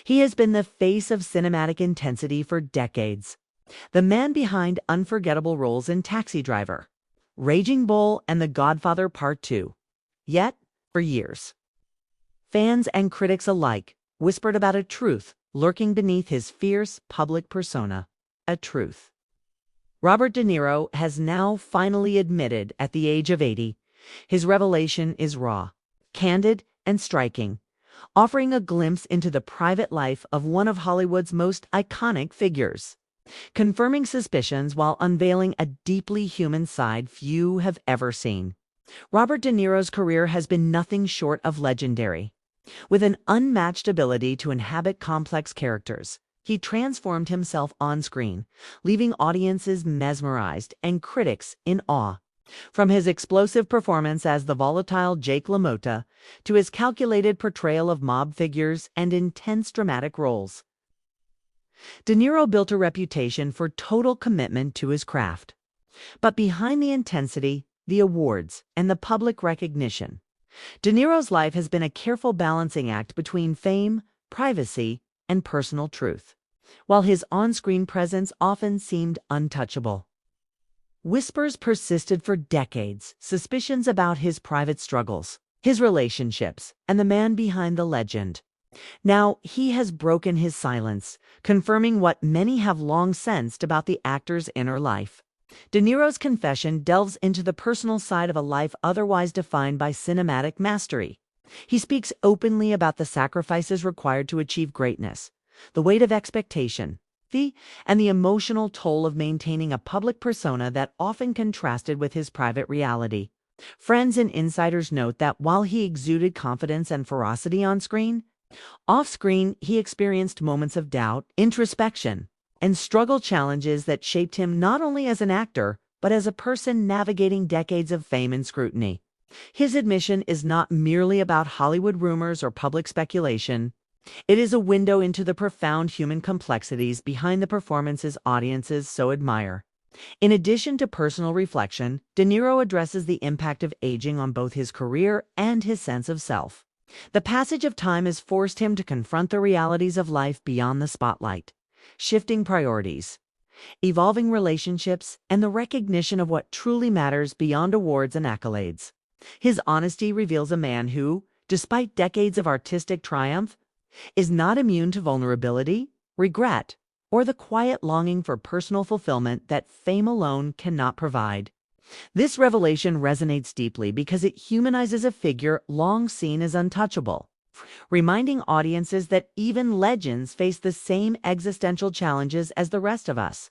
He has been the face of cinematic intensity for decades. The man behind unforgettable roles in Taxi Driver, Raging Bull, and The Godfather Part 2. Yet, for years, fans and critics alike whispered about a truth lurking beneath his fierce public persona. A truth Robert De Niro has now finally admitted at the age of 80. His revelation is raw, candid, and striking, offering a glimpse into the private life of one of Hollywood's most iconic figures, confirming suspicions while unveiling a deeply human side few have ever seen. Robert De Niro's career has been nothing short of legendary. With an unmatched ability to inhabit complex characters, he transformed himself on screen, leaving audiences mesmerized and critics in awe. From his explosive performance as the volatile Jake LaMotta to his calculated portrayal of mob figures and intense dramatic roles, De Niro built a reputation for total commitment to his craft. But behind the intensity, the awards, and the public recognition, De Niro's life has been a careful balancing act between fame, privacy, and personal truth, while his on-screen presence often seemed untouchable. Whispers persisted for decades, suspicions about his private struggles, his relationships, and the man behind the legend. Now he has broken his silence, confirming what many have long sensed about the actor's inner life. De Niro's confession delves into the personal side of a life otherwise defined by cinematic mastery. He speaks openly about the sacrifices required to achieve greatness, the weight of expectation, and the emotional toll of maintaining a public persona that often contrasted with his private reality. Friends and insiders note that while he exuded confidence and ferocity on screen, off-screen he experienced moments of doubt, introspection, and struggle, challenges that shaped him not only as an actor, but as a person navigating decades of fame and scrutiny. His admission is not merely about Hollywood rumors or public speculation. It is a window into the profound human complexities behind the performances audiences so admire. In addition to personal reflection, De Niro addresses the impact of aging on both his career and his sense of self. The passage of time has forced him to confront the realities of life beyond the spotlight, shifting priorities, evolving relationships, and the recognition of what truly matters beyond awards and accolades. His honesty reveals a man who, despite decades of artistic triumph, is not immune to vulnerability, regret, or the quiet longing for personal fulfillment that fame alone cannot provide. This revelation resonates deeply because it humanizes a figure long seen as untouchable, reminding audiences that even legends face the same existential challenges as the rest of us.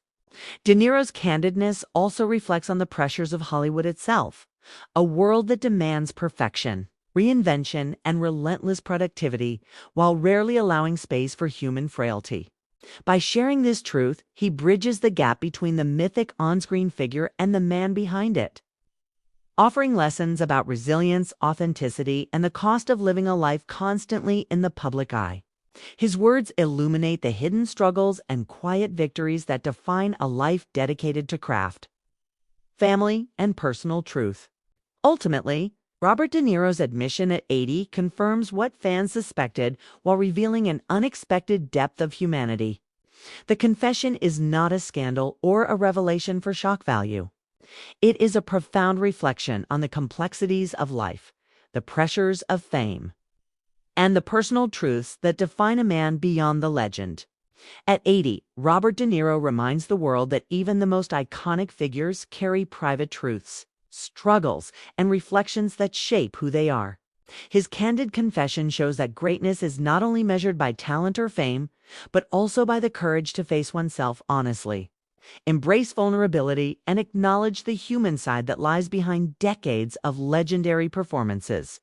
De Niro's candidness also reflects on the pressures of Hollywood itself, a world that demands perfection, reinvention, and relentless productivity, while rarely allowing space for human frailty. By sharing this truth, he bridges the gap between the mythic on-screen figure and the man behind it, offering lessons about resilience, authenticity, and the cost of living a life constantly in the public eye. His words illuminate the hidden struggles and quiet victories that define a life dedicated to craft, family, and personal truth. Ultimately, Robert De Niro's admission at 80 confirms what fans suspected while revealing an unexpected depth of humanity. The confession is not a scandal or a revelation for shock value. It is a profound reflection on the complexities of life, the pressures of fame, and the personal truths that define a man beyond the legend. At 80, Robert De Niro reminds the world that even the most iconic figures carry private truths, struggles, and reflections that shape who they are. His candid confession shows that greatness is not only measured by talent or fame, but also by the courage to face oneself honestly, embrace vulnerability, and acknowledge the human side that lies behind decades of legendary performances.